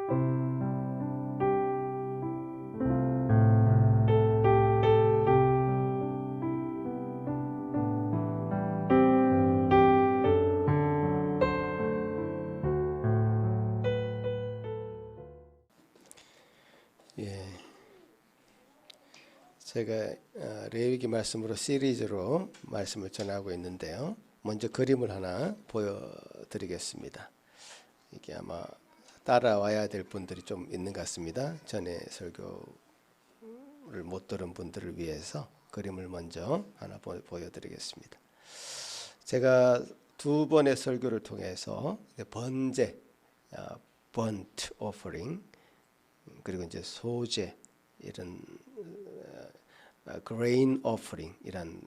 예, 제가 레위기 말씀으로 시리즈로 말씀을 전하고 있는데요. 먼저 그림을 하나 보여드리겠습니다. 이게 아마 따라와야 될 분들이 좀 있는 것 같습니다. 전에 설교를 못 들은 분들을 위해서 그림을 먼저 하나 보여드리겠습니다. 제가 두 번의 설교를 통해서 번제, burnt offering, 그리고 이제 소제, 이런 grain offering, 이런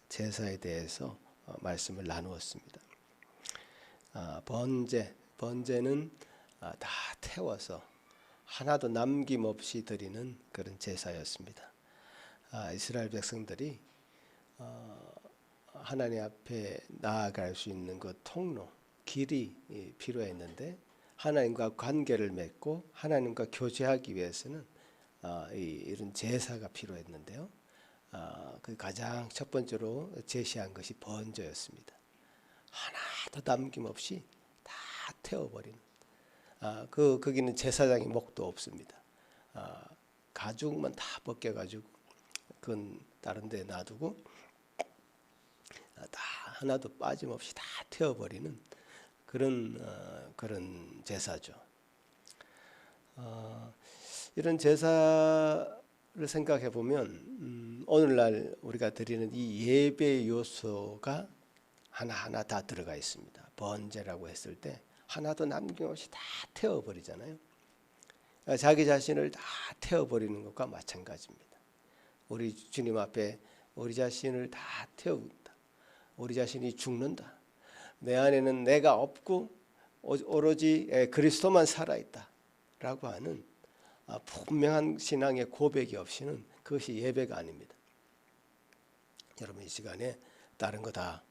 제사에 대해서 말씀을 나누었습니다. 번제는 다 태워서 하나도 남김없이 드리는 그런 제사였습니다. 이스라엘 백성들이 하나님 앞에 나아갈 수 있는 그 통로, 길이 필요했는데, 하나님과 관계를 맺고 하나님과 교제하기 위해서는 이런 제사가 필요했는데요. 그 가장 첫 번째로 제시한 것이 번제였습니다. 하나도 남김없이 다 태워버리는. 거기는 제사장의 목도 없습니다. 가죽만 다 벗겨가지고 그건 다른 데 놔두고 다 하나도 빠짐없이 다 태워버리는 그런 제사죠. 이런 제사를 생각해 보면 오늘날 우리가 드리는 이 예배 요소가 하나하나 다 들어가 있습니다. 번제라고 했을 때 하나도 남김없이 다 태워버리잖아요. 자기 자신을 다 태워버리는 것과 마찬가지입니다. 우리 주님 앞에 우리 자신을 다 태운다. 우리 자신이 죽는다. 내 안에는 내가 없고 오로지 그리스도만 살아있다 라고 하는 분명한 신앙의 고백이 없이는 그것이 예배가 아닙니다. 여러분 이 시간에 다른 거 다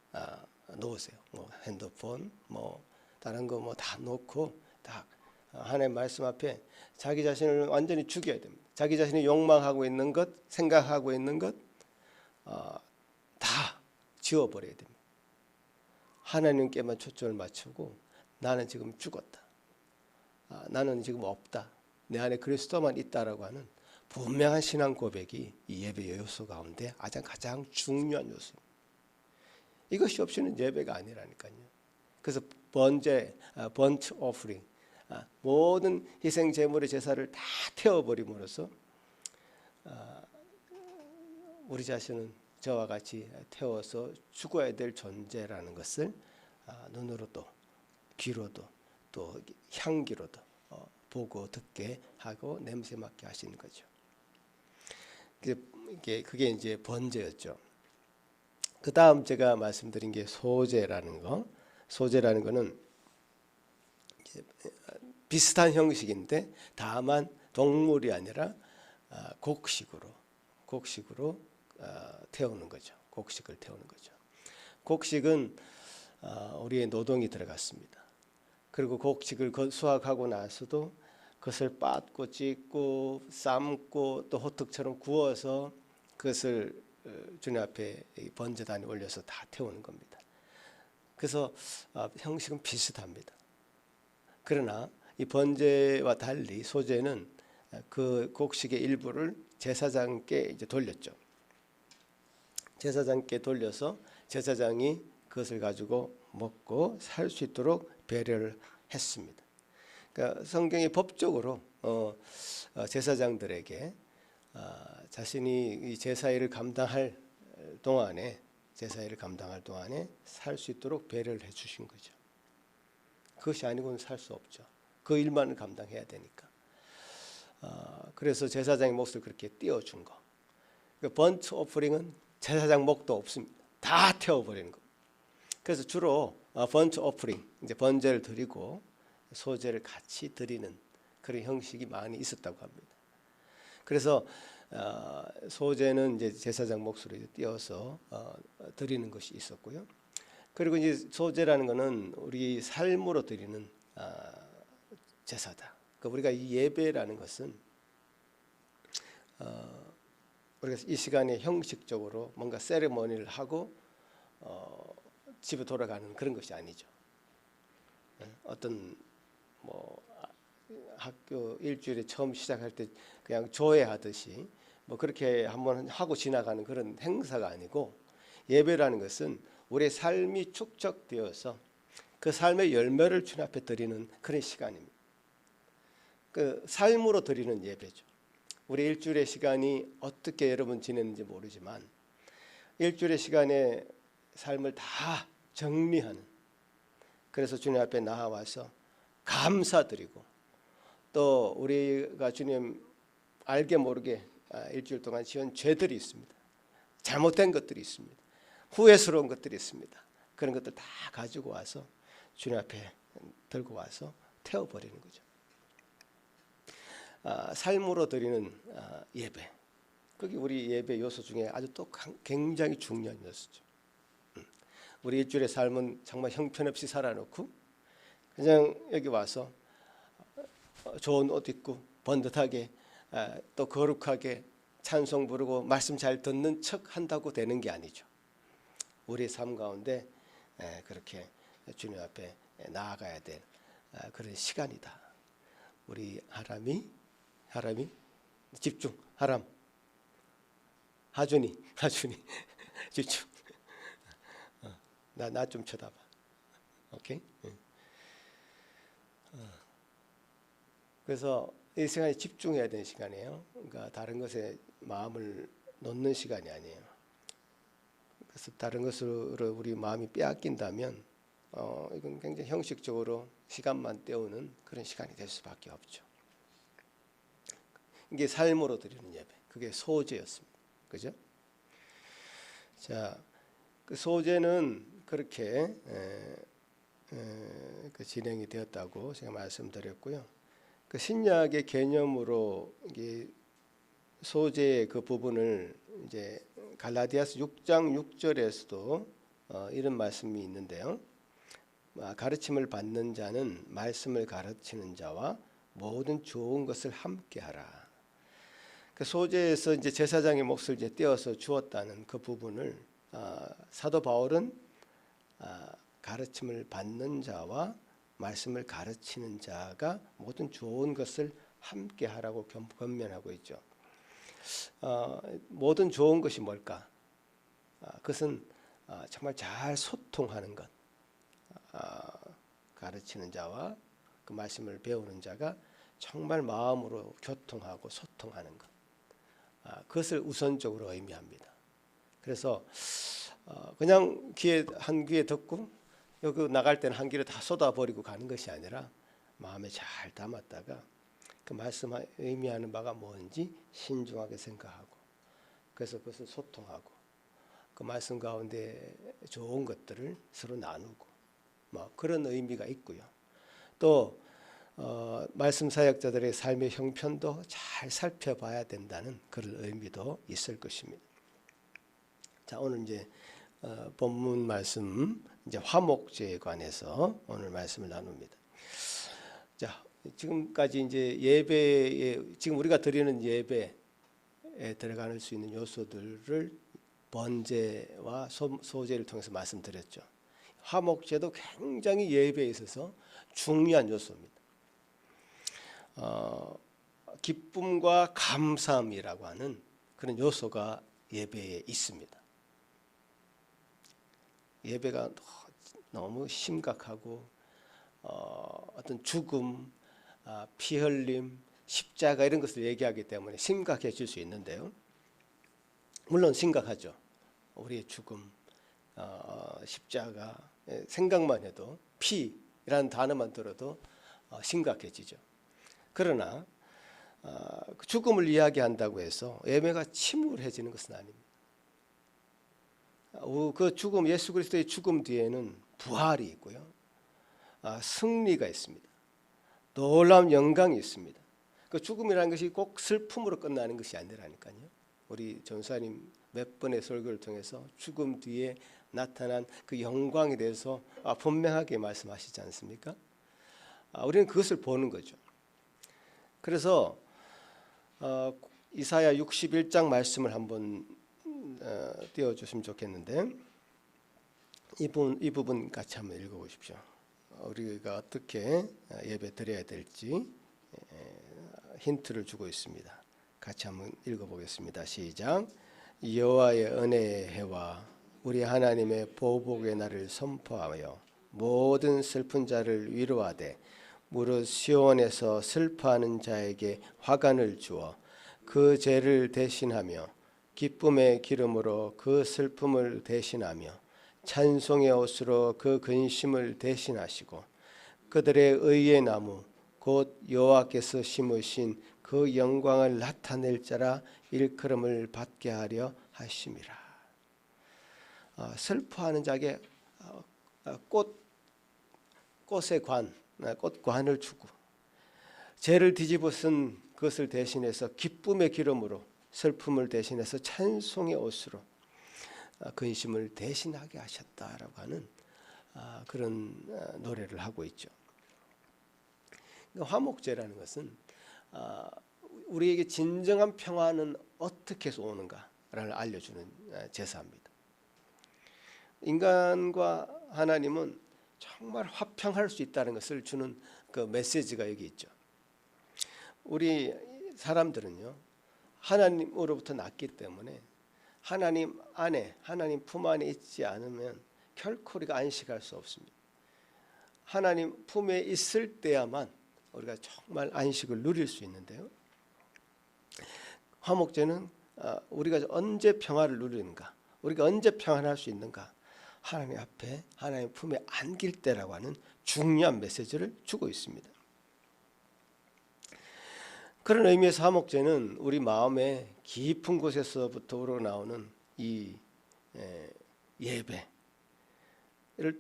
놓으세요. 핸드폰, 다른 거 다 놓고 딱 하나님의 말씀 앞에 자기 자신을 완전히 죽여야 됩니다. 자기 자신이 욕망하고 있는 것, 생각하고 있는 것 다 지워버려야 됩니다. 하나님께만 초점을 맞추고 나는 지금 죽었다. 나는 지금 없다. 내 안에 그리스도만 있다라고 하는 분명한 신앙 고백이 이 예배 요소 가운데 가장 중요한 요소입니다. 이것이 없이는 예배가 아니라니까요. 그래서 번제, burnt offering, 모든 희생 제물의 제사를 다 태워버림으로써 우리 자신은 저와 같이 태워서 죽어야 될 존재라는 것을 눈으로도 귀로도 또 향기로도 보고 듣게 하고 냄새 맡게 하시는 거죠. 그게 이제 번제였죠. 그 다음 제가 말씀드린 게 소제라는 거. 소제라는 거는 비슷한 형식인데 다만 동물이 아니라 곡식으로 태우는 거죠. 곡식을 태우는 거죠. 곡식은 우리의 노동이 들어갔습니다. 그리고 곡식을 수확하고 나서도 그것을 빻고 찢고 삶고 또 호떡처럼 구워서 그것을 주님 앞에 번제단에 올려서 다 태우는 겁니다. 그래서 형식은 비슷합니다. 그러나 이 번제와 달리 소제는 그 곡식의 일부를 제사장께 이제 돌렸죠. 제사장께 돌려서 제사장이 그것을 가지고 먹고 살 수 있도록 배려를 했습니다. 그러니까 성경이 법적으로 제사장들에게 자신이 이 제사일을 감당할 동안에 살 수 있도록 배려를 해주신 거죠. 그것이 아니고는 살 수 없죠. 그 일만을 감당해야 되니까. 그래서 제사장의 몫을 그렇게 띄워준 거. 번트 오퍼링은 제사장 몫도 없습니다. 다 태워버리는 거. 그래서 주로 번트 오퍼링, 이제 번제를 드리고 소제를 같이 드리는 그런 형식이 많이 있었다고 합니다. 그래서 소제는 이제 제사장 몫으로 띄어서 드리는 것이 있었고요. 그리고 이제 소제라는 것은 우리 삶으로 드리는 제사다. 그러니까 우리가 이 예배라는 것은 우리가 이 시간에 형식적으로 뭔가 세리머니를 하고 집에 돌아가는 그런 것이 아니죠. 어떤 뭐 학교 일주일에 처음 시작할 때 그냥 조회하듯이 뭐 그렇게 한번 하고 지나가는 그런 행사가 아니고, 예배라는 것은 우리의 삶이 축적되어서 그 삶의 열매를 주님 앞에 드리는 그런 시간입니다. 그 삶으로 드리는 예배죠. 우리 일주일의 시간이 어떻게 여러분 지냈는지 모르지만 일주일의 시간에 삶을 다 정리하는, 그래서 주님 앞에 나아와서 감사드리고, 또 우리가 주님 알게 모르게 일주일 동안 지은 죄들이 있습니다. 잘못된 것들이 있습니다. 후회스러운 것들이 있습니다. 그런 것들 다 가지고 와서 주님 앞에 들고 와서 태워버리는 거죠. 삶으로 드리는 예배, 그게 우리 예배 요소 중에 아주 또 굉장히 중요한 요소죠. 우리 일주일의 삶은 정말 형편없이 살아놓고 그냥 여기 와서 좋은 옷 입고 번듯하게 또 거룩하게 찬송 부르고 말씀 잘 듣는 척 한다고 되는 게 아니죠. 우리의 삶 가운데 그렇게 주님 앞에 나아가야 될 그런 시간이다. 우리 하람이 집중, 하준이 집중. 나 좀 쳐다봐. 오케이? 그래서 이 시간에 집중해야 되는 시간이에요. 그러니까 다른 것에 마음을 놓는 시간이 아니에요. 그래서 다른 것으로 우리 마음이 빼앗긴다면 이건 굉장히 형식적으로 시간만 때우는 그런 시간이 될 수밖에 없죠. 이게 삶으로 드리는 예배, 그게 소제였습니다. 그죠? 자, 그 소제는 그렇게 그 진행이 되었다고 제가 말씀드렸고요. 그 신약의 개념으로 이게 소제의 그 부분을 이제 갈라디아서 6장 6절에서도 이런 말씀이 있는데요. 가르침을 받는 자는 말씀을 가르치는 자와 모든 좋은 것을 함께하라. 그 소제에서 이제 제사장의 몫을 이제 떼어서 주었다는 그 부분을 사도 바울은 가르침을 받는 자와 말씀을 가르치는 자가 모든 좋은 것을 함께하라고 권면하고 있죠. 모든 좋은 것이 뭘까? 그것은 정말 잘 소통하는 것. 가르치는 자와 그 말씀을 배우는 자가 정말 마음으로 교통하고 소통하는 것. 그것을 우선적으로 의미합니다. 그래서 그냥 한 귀에 듣고 여기 나갈 때는 한 귀를 다 쏟아버리고 가는 것이 아니라 마음에 잘 담았다가 그 말씀 의미하는 바가 뭔지 신중하게 생각하고, 그래서 그것을 소통하고 그 말씀 가운데 좋은 것들을 서로 나누고 뭐 그런 의미가 있고요. 또 말씀 사역자들의 삶의 형편도 잘 살펴봐야 된다는 그런 의미도 있을 것입니다. 자, 오늘 이제 본문 말씀 이제 화목제에 관해서 오늘 말씀을 나눕니다. 자, 지금까지 이제 예배에 지금 우리가 드리는 예배에 들어갈 수 있는 요소들을 번제와 소제를 통해서 말씀드렸죠. 화목제도 굉장히 예배에 있어서 중요한 요소입니다. 기쁨과 감사함이라고 하는 그런 요소가 예배에 있습니다. 예배가 너무 심각하고 어떤 죽음, 피 흘림, 십자가 이런 것을 얘기하기 때문에 심각해질 수 있는데요. 물론 심각하죠. 우리의 죽음, 십자가 생각만 해도 피라는 단어만 들어도 심각해지죠. 그러나 죽음을 이야기한다고 해서 예배가 침울해지는 것은 아닙니다. 그 죽음, 예수 그리스도의 죽음 뒤에는 부활이 있고요, 승리가 있습니다. 놀라운 영광이 있습니다. 그 죽음이라는 것이 꼭 슬픔으로 끝나는 것이 아니라니까요. 우리 전사님 몇 번의 설교를 통해서 죽음 뒤에 나타난 그 영광에 대해서 분명하게 말씀하시지 않습니까? 우리는 그것을 보는 거죠. 그래서 이사야 61장 말씀을 한번 띄워주시면 좋겠는데 이 부분 같이 한번 읽어보십시오. 우리가 어떻게 예배 드려야 될지 힌트를 주고 있습니다. 같이 한번 읽어보겠습니다. 시작. 여호와의 은혜의 해와 우리 하나님의 보복의 날을 선포하여 모든 슬픈 자를 위로하되 무릇 시온에서 슬퍼하는 자에게 화관을 주어 그 죄를 대신하며 기쁨의 기름으로 그 슬픔을 대신하며 찬송의 옷으로 그 근심을 대신하시고 그들의 의의 나무 곧 여호와께서 심으신 그 영광을 나타낼 자라 일컬음을 받게 하려 하심이라. 슬퍼하는 자에게 꽃의 관, 꽃관을 주고 죄를 뒤집어 쓴 그것을 대신해서 기쁨의 기름으로 슬픔을 대신해서 찬송의 옷으로 근심을 대신하게 하셨다라고 하는 그런 노래를 하고 있죠. 화목제라는 것은 우리에게 진정한 평화는 어떻게 해서 오는가를 알려주는 제사입니다. 인간과 하나님은 정말 화평할 수 있다는 것을 주는 그 메시지가 여기 있죠. 우리 사람들은요, 하나님으로부터 났기 때문에 하나님 안에, 하나님 품 안에 있지 않으면 결코 우리가 안식할 수 없습니다. 하나님 품에 있을 때야만 우리가 정말 안식을 누릴 수 있는데요. 화목제는 우리가 언제 평화를 누리는가, 우리가 언제 평안할 수 있는가, 하나님 앞에 하나님 품에 안길 때라고 하는 중요한 메시지를 주고 있습니다. 그런 의미에서 화목제는 우리 마음의 깊은 곳에서부터 우러나오는 이 예배를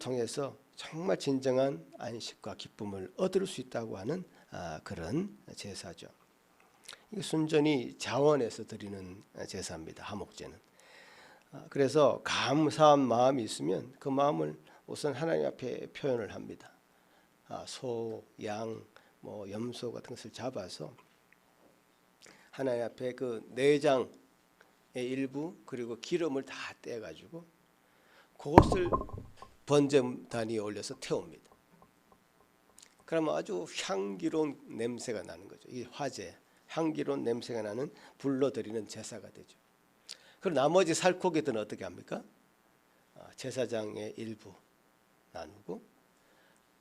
통해서 정말 진정한 안식과 기쁨을 얻을 수 있다고 하는 그런 제사죠. 이게 순전히 자원에서 드리는 제사입니다. 화목제는. 그래서 감사한 마음이 있으면 그 마음을 우선 하나님 앞에 표현을 합니다. 소, 양, 염소 같은 것을 잡아서 하나님 앞에 그 내장의 일부 그리고 기름을 다 떼가지고 그것을 번제단 위에 올려서 태웁니다. 그러면 아주 향기로운 냄새가 나는 거죠. 이 화제, 향기로운 냄새가 나는 불로 드리는 제사가 되죠. 그리고 나머지 살코기들은 어떻게 합니까? 제사장의 일부 나누고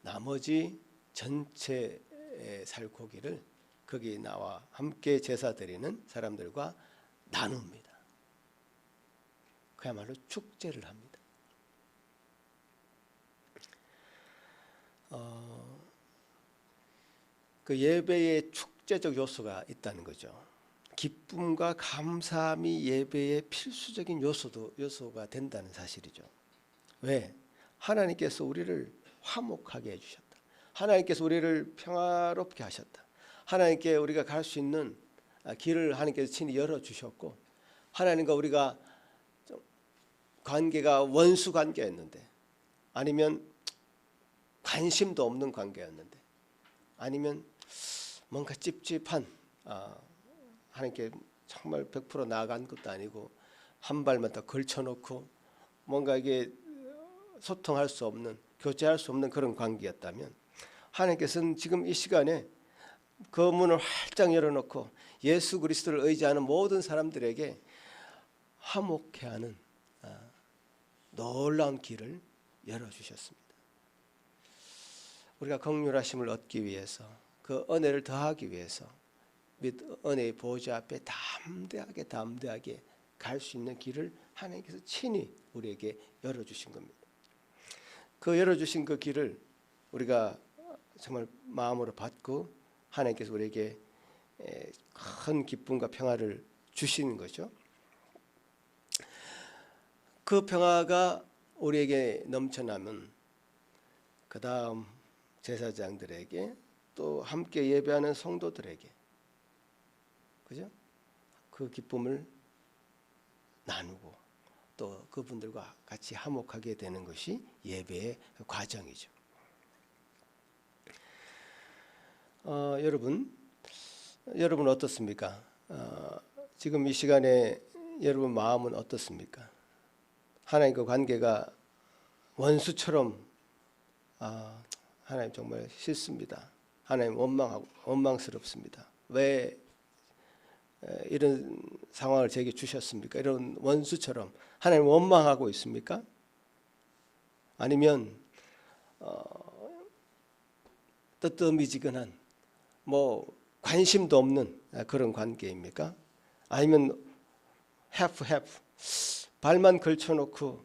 나머지 전체의 살코기를 거기 나와 함께 제사 드리는 사람들과 나눕니다. 그야말로 축제를 합니다. 그 예배의 축제적 요소가 있다는 거죠. 기쁨과 감사함이 예배의 필수적인 요소가 된다는 사실이죠. 왜? 하나님께서 우리를 화목하게 해주셨다. 하나님께서 우리를 평화롭게 하셨다. 하나님께 우리가 갈 수 있는 길을 하나님께서 친히 열어주셨고 하나님과 우리가 관계가 원수 관계였는데 아니면 관심도 없는 관계였는데 아니면 뭔가 찝찝한 하나님께 정말 100% 나아간 것도 아니고 한 발만 더 걸쳐놓고 뭔가 이게 소통할 수 없는 교제할 수 없는 그런 관계였다면 하나님께서는 지금 이 시간에 그 문을 활짝 열어놓고 예수 그리스도를 의지하는 모든 사람들에게 화목해 하는 놀라운 길을 열어주셨습니다. 우리가 긍휼하심을 얻기 위해서 그 은혜를 더하기 위해서 및 은혜의 보좌 앞에 담대하게 갈 수 있는 길을 하나님께서 친히 우리에게 열어주신 겁니다. 그 열어주신 그 길을 우리가 정말 마음으로 받고 하나님께서 우리에게 큰 기쁨과 평화를 주시는 거죠. 그 평화가 우리에게 넘쳐나면 그 다음 제사장들에게 또 함께 예배하는 성도들에게 그죠? 그 기쁨을 나누고 또 그분들과 같이 화목하게 되는 것이 예배의 과정이죠. 여러분 어떻습니까? 지금 이 시간에 여러분 마음은 어떻습니까? 하나님과 관계가 원수처럼 하나님 정말 싫습니다. 하나님 원망스럽습니다. 왜 이런 상황을 제게 주셨습니까? 이런 원수처럼 하나님 원망하고 있습니까? 아니면 뜨뜻미지근한 관심도 없는 그런 관계입니까? 아니면 half 발만 걸쳐놓고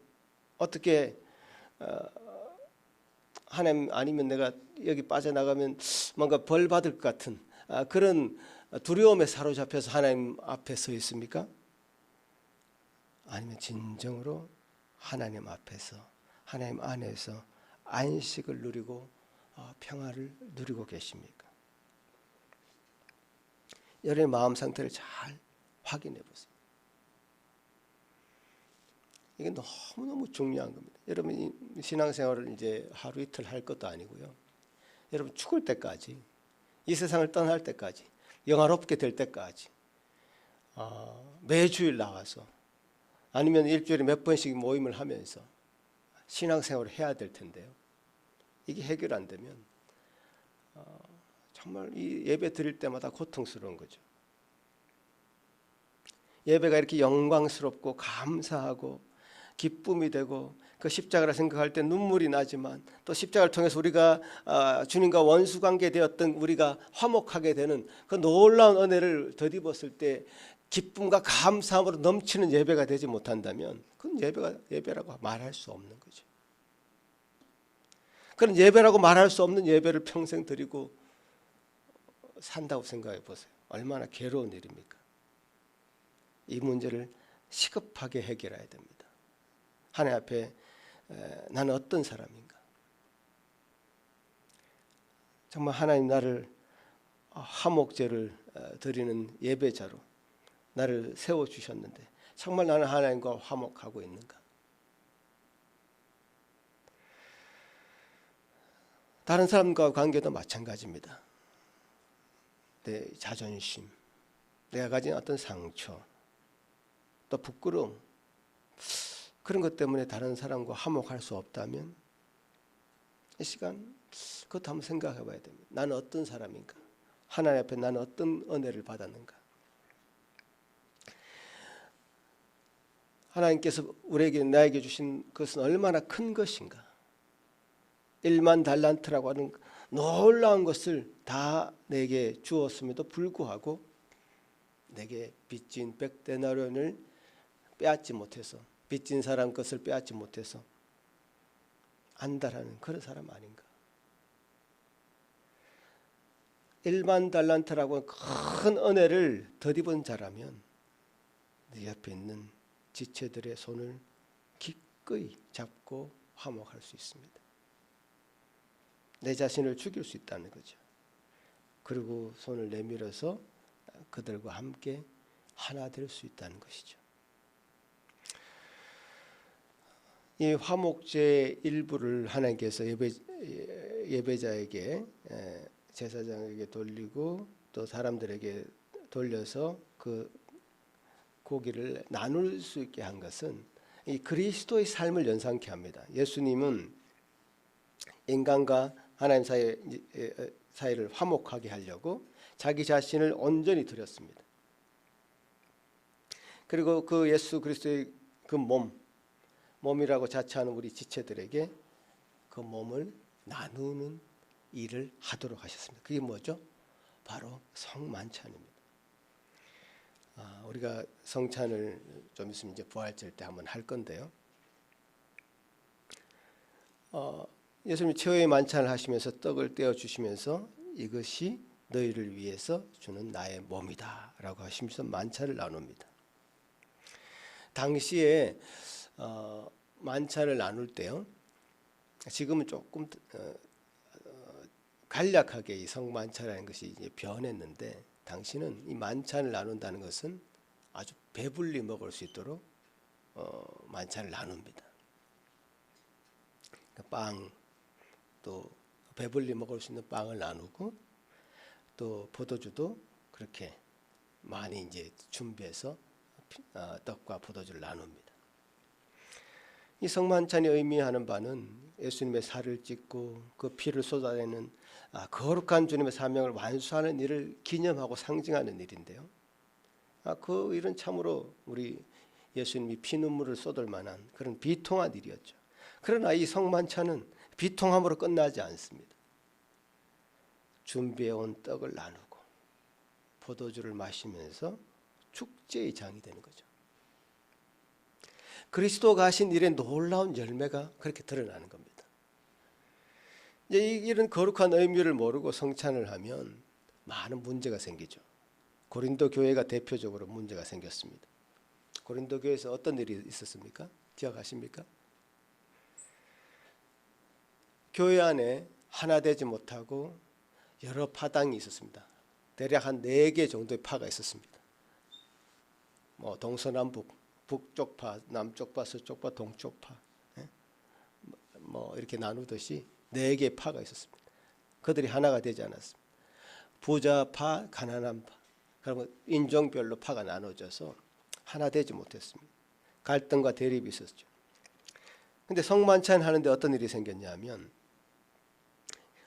어떻게 하나님 아니면 내가 여기 빠져나가면 뭔가 벌 받을 것 같은 그런 두려움에 사로잡혀서 하나님 앞에 서 있습니까? 아니면 진정으로 하나님 앞에서 하나님 안에서 안식을 누리고 평화를 누리고 계십니까? 여러분의 마음 상태를 잘 확인해 보세요. 이게 너무너무 중요한 겁니다. 여러분이 신앙생활을 이제 하루 이틀 할 것도 아니고요. 여러분 죽을 때까지, 이 세상을 떠날 때까지, 영화롭게 될 때까지 매주일 나와서 아니면 일주일에 몇 번씩 모임을 하면서 신앙생활을 해야 될 텐데요. 이게 해결 안 되면 정말 이 예배 드릴 때마다 고통스러운 거죠. 예배가 이렇게 영광스럽고 감사하고 기쁨이 되고 그 십자가를 생각할 때 눈물이 나지만 또 십자가를 통해서 우리가 주님과 원수관계 되었던 우리가 화목하게 되는 그 놀라운 은혜를 덧입었을 때 기쁨과 감사함으로 넘치는 예배가 되지 못한다면 그건 예배라고 말할 수 없는 거죠. 그런 예배라고 말할 수 없는 예배를 평생 드리고 산다고 생각해 보세요. 얼마나 괴로운 일입니까? 이 문제를 시급하게 해결해야 됩니다. 하나님 앞에 나는 어떤 사람인가? 정말 하나님 나를 화목제를 드리는 예배자로 나를 세워주셨는데 정말 나는 하나님과 화목하고 있는가? 다른 사람과 관계도 마찬가지입니다. 내 자존심, 내가 가진 어떤 상처, 또 부끄러움, 그런 것 때문에 다른 사람과 화목할 수 없다면 이 시간 그것도 한번 생각해 봐야 됩니다. 나는 어떤 사람인가? 하나님 앞에 나는 어떤 은혜를 받았는가? 하나님께서 나에게 주신 것은 얼마나 큰 것인가? 1만 달란트라고 하는 놀라운 것을 다 내게 주었음에도 불구하고 내게 빚진 100데나리온을 빼앗지 못해서 빚진 사람 것을 빼앗지 못해서 안달하는 그런 사람 아닌가? 1만 달란트라고 큰 은혜를 덧입은 자라면 네 옆에 있는 지체들의 손을 기꺼이 잡고 화목할 수 있습니다. 내 자신을 죽일 수 있다는 거죠. 그리고 손을 내밀어서 그들과 함께 하나 될 수 있다는 것이죠. 이 화목제의 일부를 하나님께서 예배자에게 제사장에게 돌리고 또 사람들에게 돌려서 그 고기를 나눌 수 있게 한 것은 이 그리스도의 삶을 연상케 합니다. 예수님은 인간과 하나님 사이를 화목하게 하려고 자기 자신을 온전히 드렸습니다. 그리고 그 예수 그리스도의 그 몸이라고 자처하는 우리 지체들에게 그 몸을 나누는 일을 하도록 하셨습니다. 그게 뭐죠? 바로 성만찬입니다. 우리가 성찬을 좀 있으면 이제 부활절 때 한번 할 건데요. 예수님이 최후의 만찬을 하시면서 떡을 떼어 주시면서 이것이 너희를 위해서 주는 나의 몸이다 라고 하시면서 만찬을 나눕니다. 당시에 만찬을 나눌 때요, 지금은 조금 간략하게 이 성만찬이라는 것이 이제 변했는데 당시는 이 만찬을 나눈다는 것은 아주 배불리 먹을 수 있도록 만찬을 나눕니다. 빵, 또 배불리 먹을 수 있는 빵을 나누고 또 포도주도 그렇게 많이 이제 준비해서 떡과 포도주를 나눕니다. 이 성만찬이 의미하는 바는 예수님의 살을 찢고 그 피를 쏟아내는 거룩한 주님의 사명을 완수하는 일을 기념하고 상징하는 일인데요. 그 일은 참으로 우리 예수님이 피눈물을 쏟을 만한 그런 비통한 일이었죠. 그러나 이 성만찬은 비통함으로 끝나지 않습니다. 준비해온 떡을 나누고 포도주를 마시면서 축제의 장이 되는 거죠. 그리스도가 하신 일의 놀라운 열매가 그렇게 드러나는 겁니다. 이제 이런 거룩한 의미를 모르고 성찬을 하면 많은 문제가 생기죠. 고린도 교회가 대표적으로 문제가 생겼습니다. 고린도 교회에서 어떤 일이 있었습니까? 기억하십니까? 교회 안에 하나 되지 못하고 여러 파당이 있었습니다. 대략 한 4개 정도의 파가 있었습니다. 뭐 동서남북, 북쪽 파, 남쪽 파, 서쪽 파, 동쪽 파, 뭐 이렇게 나누듯이 4개의 파가 있었습니다. 그들이 하나가 되지 않았습니다. 부자파, 가난한 파, 그러면 인종별로 파가 나눠져서 하나 되지 못했습니다. 갈등과 대립이 있었죠. 근데 성만찬 하는데 어떤 일이 생겼냐면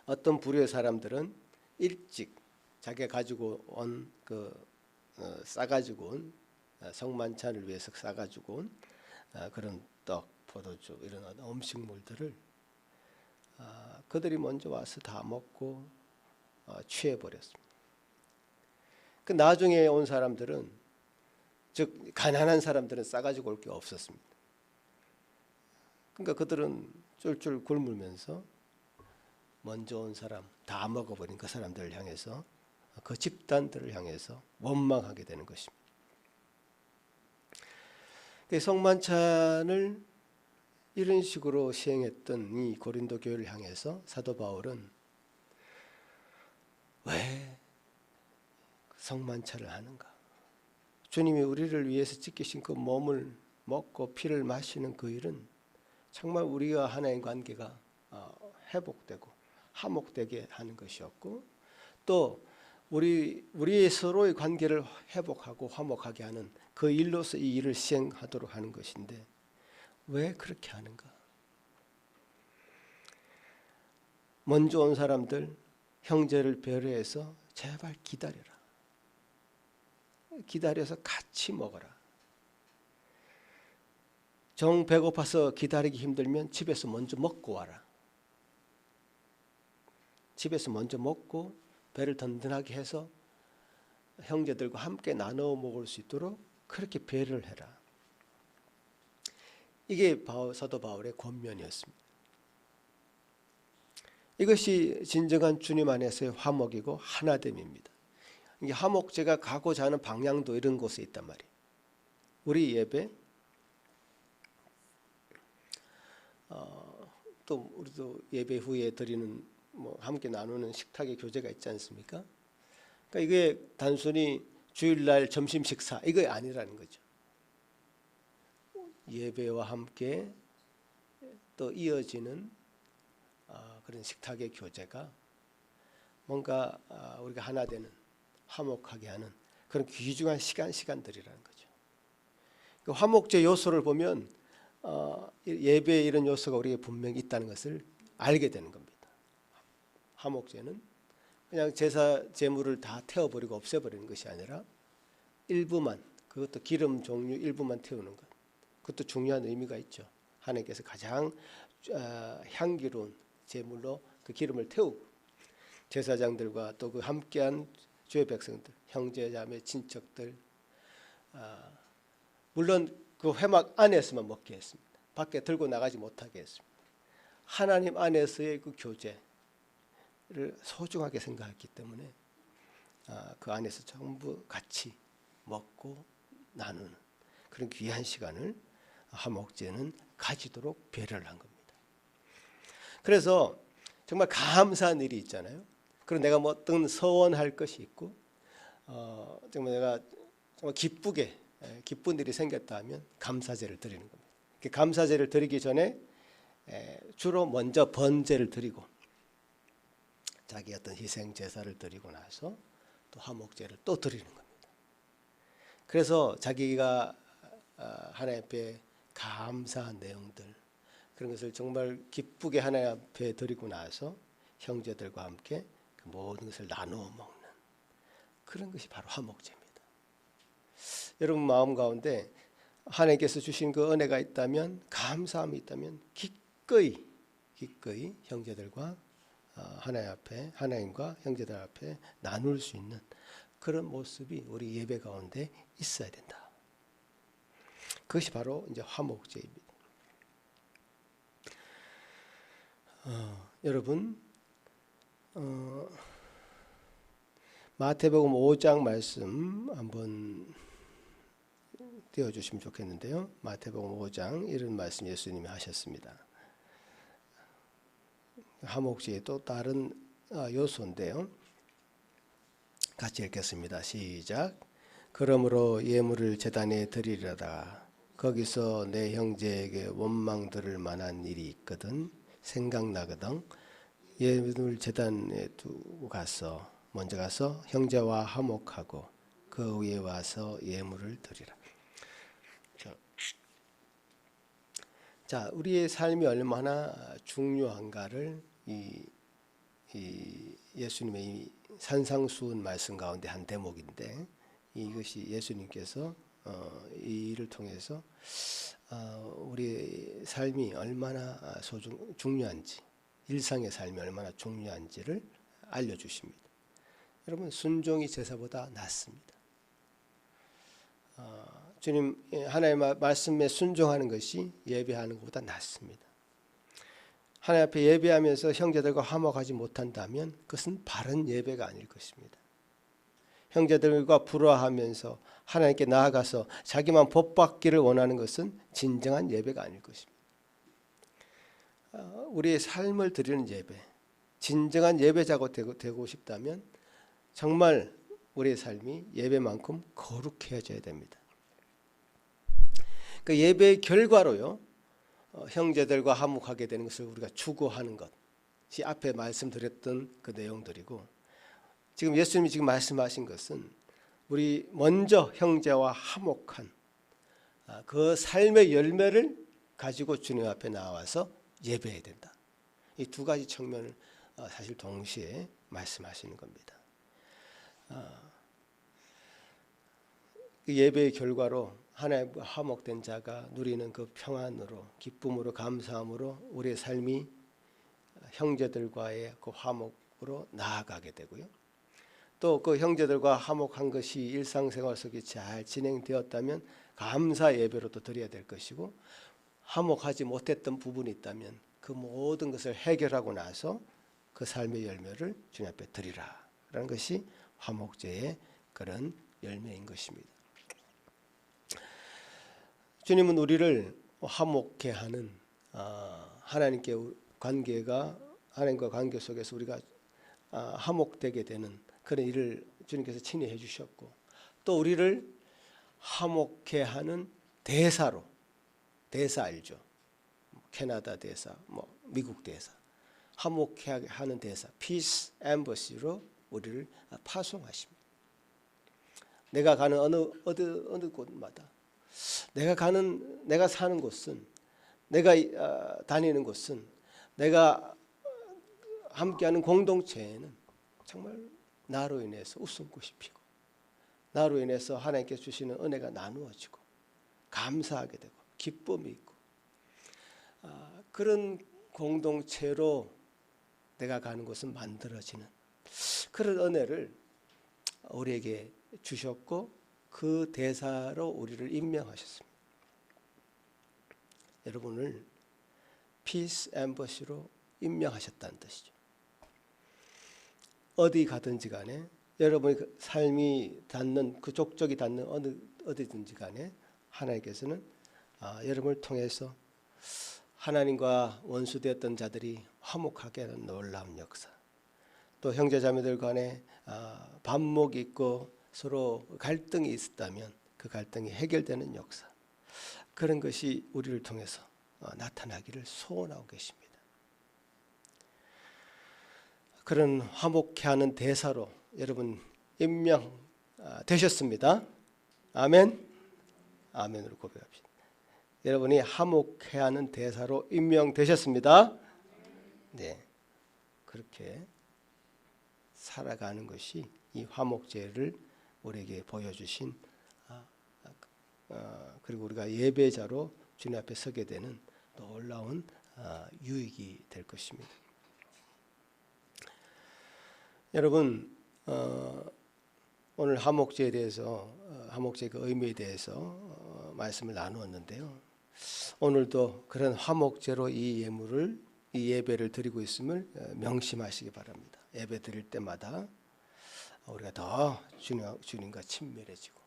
어떤 부류의 사람들은 일찍 자기가 가지고 온 싸가지고 온 성만찬을 위해서 싸가지고 온 그런 떡, 포도주 이런 음식물들을 그들이 먼저 와서 다 먹고 취해버렸습니다. 그 나중에 온 사람들은, 즉 가난한 사람들은 싸가지고 올 게 없었습니다. 그러니까 그들은 쫄쫄 굶으면서 먼저 온 사람, 다 먹어버린 그 사람들을 향해서, 그 집단들을 향해서 원망하게 되는 것입니다. 성만찬을 이런 식으로 시행했던 이 고린도 교회를 향해서 사도 바울은 왜 성만찬을 하는가? 주님이 우리를 위해서 찢기신 그 몸을 먹고 피를 마시는 그 일은 정말 우리와 하나의 관계가 회복되고 화목되게 하는 것이었고, 또 우리의 서로의 관계를 회복하고 화목하게 하는 그 일로서 이 일을 시행하도록 하는 것인데 왜 그렇게 하는가? 먼저 온 사람들, 형제를 배려해서 제발 기다려라. 기다려서 같이 먹어라. 정 배고파서 기다리기 힘들면 집에서 먼저 먹고 와라. 집에서 먼저 먹고 배를 든든하게 해서 형제들과 함께 나눠 먹을 수 있도록 그렇게 배려를 해라. 이게 사도 바울의 권면이었습니다. 이것이 진정한 주님 안에서의 화목이고 하나됨입니다. 이게 화목제가 가고자 하는 방향도 이런 곳에 있단 말이에요. 우리 예배, 또 우리도 예배 후에 드리는 함께 나누는 식탁의 교제가 있지 않습니까? 그러니까 이게 단순히 주일날 점심 식사 이거 아니라는 거죠. 예배와 함께 또 이어지는 그런 식탁의 교제가 뭔가 우리가 하나 되는, 화목하게 하는 그런 귀중한 시간들이라는 거죠. 그 화목제 요소를 보면 예배에 이런 요소가 우리에게 분명히 있다는 것을 알게 되는 겁니다. 화목제는 그냥 제사 제물을 다 태워버리고 없애버리는 것이 아니라 일부만, 그것도 기름 종류 일부만 태우는 것, 그것도 중요한 의미가 있죠. 하나님께서 가장 향기로운 제물로 그 기름을 태우고 제사장들과 또 그 함께한 주의 백성들, 형제 자매 친척들, 물론 그 회막 안에서만 먹게 했습니다. 밖에 들고 나가지 못하게 했습니다. 하나님 안에서의 그 교제를 소중하게 생각했기 때문에 그 안에서 전부 같이 먹고 나누는 그런 귀한 시간을 화목제는 가지도록 배려를 한 겁니다. 그래서 정말 감사한 일이 있잖아요. 그리고 내가 뭐 어떤 서원할 것이 있고 정말 내가 정말 기쁜 일이 생겼다 하면 감사제를 드리는 겁니다. 감사제를 드리기 전에 주로 먼저 번제를 드리고 자기 어떤 희생 제사를 드리고 나서 또 화목제를 또 드리는 겁니다. 그래서 자기가 하나님 앞에 감사한 내용들, 그런 것을 정말 기쁘게 하나님 앞에 드리고 나서 형제들과 함께 그 모든 것을 나누어 먹는 그런 것이 바로 화목제입니다. 여러분 마음 가운데 하나님께서 주신 그 은혜가 있다면, 감사함이 있다면 기꺼이 형제들과 하나님과 형제들 앞에 나눌 수 있는 그런 모습이 우리 예배 가운데 있어야 된다. 그것이 바로 이제 화목제입니다. 여러분, 마태복음 5장 말씀 한번 띄워주시면 좋겠는데요. 마태복음 5장 이런 말씀 예수님이 하셨습니다. 화목제의 또 다른 요소인데요. 같이 읽겠습니다. 시작. 그러므로 예물을 제단에 드리려다가 거기서 내 형제에게 원망 들을 만한 일이 있거든 생각나거든 예물 제단에 두고 먼저 가서 형제와 화목하고 그 위에 와서 예물을 드리라. 자, 우리의 삶이 얼마나 중요한가를 이 예수님의 이 산상수훈 말씀 가운데 한 대목인데, 이것이 예수님께서 이 일을 통해서 우리의 삶이 얼마나 중요한지, 일상의 삶이 얼마나 중요한지를 알려주십니다. 여러분, 순종이 제사보다 낫습니다. 주님 하나님의 말씀에 순종하는 것이 예배하는 것보다 낫습니다. 하나님 앞에 예배하면서 형제들과 화목하지 못한다면 그것은 바른 예배가 아닐 것입니다. 형제들과 불화하면서 하나님께 나아가서 자기만 복받기를 원하는 것은 진정한 예배가 아닐 것입니다. 우리의 삶을 드리는 예배, 진정한 예배자가 되고 싶다면 정말 우리의 삶이 예배만큼 거룩해져야 됩니다. 그 예배의 결과로요, 형제들과 화목하게 되는 것을 우리가 추구하는 것이 앞에 말씀드렸던 그 내용들이고, 지금 예수님이 지금 말씀하신 것은 우리 먼저 형제와 화목한 그 삶의 열매를 가지고 주님 앞에 나와서 예배해야 된다. 이 두 가지 측면을 사실 동시에 말씀하시는 겁니다. 그 예배의 결과로 하나님과 화목된 자가 누리는 그 평안으로, 기쁨으로, 감사함으로 우리의 삶이 형제들과의 그 화목으로 나아가게 되고요. 또 그 형제들과 화목한 것이 일상생활 속에 잘 진행되었다면 감사 예배로 또 드려야 될 것이고, 화목하지 못했던 부분이 있다면 그 모든 것을 해결하고 나서 그 삶의 열매를 주님 앞에 드리라 라는 것이 화목제의 그런 열매인 것입니다. 주님은 우리를 화목케 하는 하나님과 관계 속에서 우리가 화목되게 되는 그런 일을 주님께서 친히 해주셨고, 또 우리를 화목케 하는 대사 알죠? 캐나다 대사, 미국 대사, 화목케 하는 대사, Peace Embassy로 우리를 파송하십니다. 내가 가는 어느 곳마다, 내가 사는 곳은, 내가 다니는 곳은, 내가 함께하는 공동체에는 정말 나로 인해서 웃음꽃이 피고, 나로 인해서 하나님께 주시는 은혜가 나누어지고 감사하게 되고 기쁨이 있고, 그런 공동체로 내가 가는 곳은 만들어지는 그런 은혜를 우리에게 주셨고, 그 대사로 우리를 임명하셨습니다. 여러분을 Peace Embassy로 임명하셨다는 뜻이죠. 어디 가든지 간에, 여러분의 그 삶이 닿는, 그 족적이 닿는 어디든지 간에 하나님께서는 여러분을 통해서 하나님과 원수되었던 자들이 화목하게 하는 놀라운 역사, 또 형제자매들 간에 반목이 있고 서로 갈등이 있었다면 그 갈등이 해결되는 역사, 그런 것이 우리를 통해서 나타나기를 소원하고 계십니다. 그런 화목해 하는 대사로 여러분 임명되셨습니다. 아멘. 아멘으로 고백합시다. 여러분이 화목해 하는 대사로 임명되셨습니다. 네, 그렇게 살아가는 것이 이 화목제를 우리에게 보여주신 그리고 우리가 예배자로 주님 앞에 서게 되는 놀라운 유익이 될 것입니다. 여러분, 오늘 화목제에 대해서 화목제 그 의미에 대해서 말씀을 나누었는데요. 오늘도 그런 화목제로 이 예배를 드리고 있음을 명심하시기 바랍니다. 예배 드릴 때마다 우리가 더 주님과 친밀해지고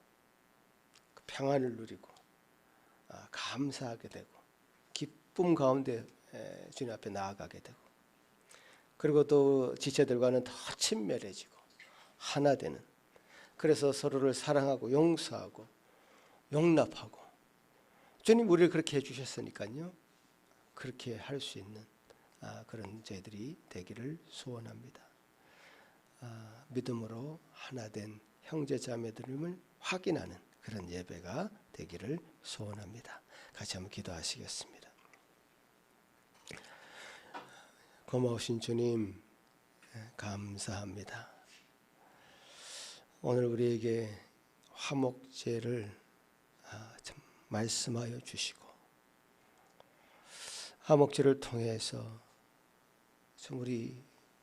평안을 누리고 감사하게 되고 기쁨 가운데 주님 앞에 나아가게 되고 그리고 또 지체들과는 더 친밀해지고 하나 되는, 그래서 서로를 사랑하고 용서하고 용납하고 주님 우리를 그렇게 해주셨으니까요. 그렇게 할 수 있는 그런 저희들이 되기를 소원합니다. 믿음으로 하나된 형제자매들임을 확인하는 그런 예배가 되기를 소원합니다. 같이 한번 기도하시겠습니다. 고마우신 주님 감사합니다. 오늘 우리에게 화목제를 참 말씀하여 주시고 화목제를 통해서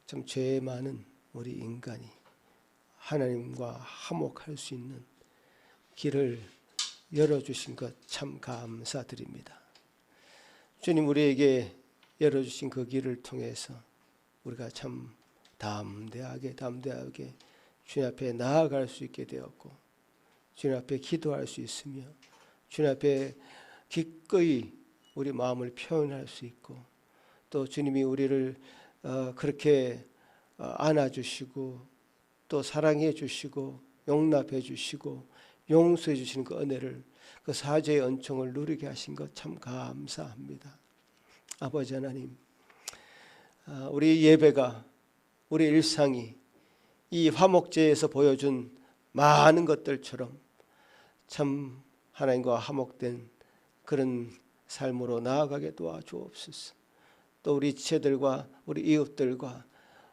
참 죄 많은 우리 인간이 하나님과 화목할 수 있는 길을 열어주신 것 참 감사드립니다. 주님 우리에게 열어주신 그 길을 통해서 우리가 참 담대하게 주님 앞에 나아갈 수 있게 되었고 주님 앞에 기도할 수 있으며 주님 앞에 기꺼이 우리 마음을 표현할 수 있고 또 주님이 우리를 그렇게 안아주시고 또 사랑해 주시고 용납해 주시고 용서해 주시는 그 은혜를, 그 사죄의 은총을 누리게 하신 것 참 감사합니다. 아버지 하나님, 우리 예배가, 우리 일상이 이 화목제에서 보여준 많은 것들처럼 참 하나님과 화목된 그런 삶으로 나아가게 도와주옵소서. 또 우리 지체들과 우리 이웃들과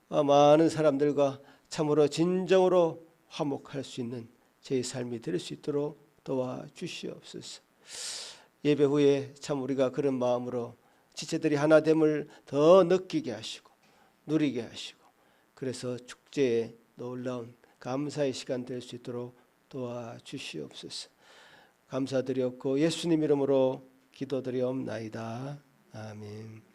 많은 사람들과 참으로 진정으로 화목할 수 있는 제 삶이 될 수 있도록 도와주시옵소서. 예배 후에 참 우리가 그런 마음으로 지체들이 하나됨을 더 느끼게 하시고 누리게 하시고 그래서 축제의 놀라운 감사의 시간 될 수 있도록 도와주시옵소서. 감사드렸고 예수님 이름으로 기도드리옵나이다. 아멘.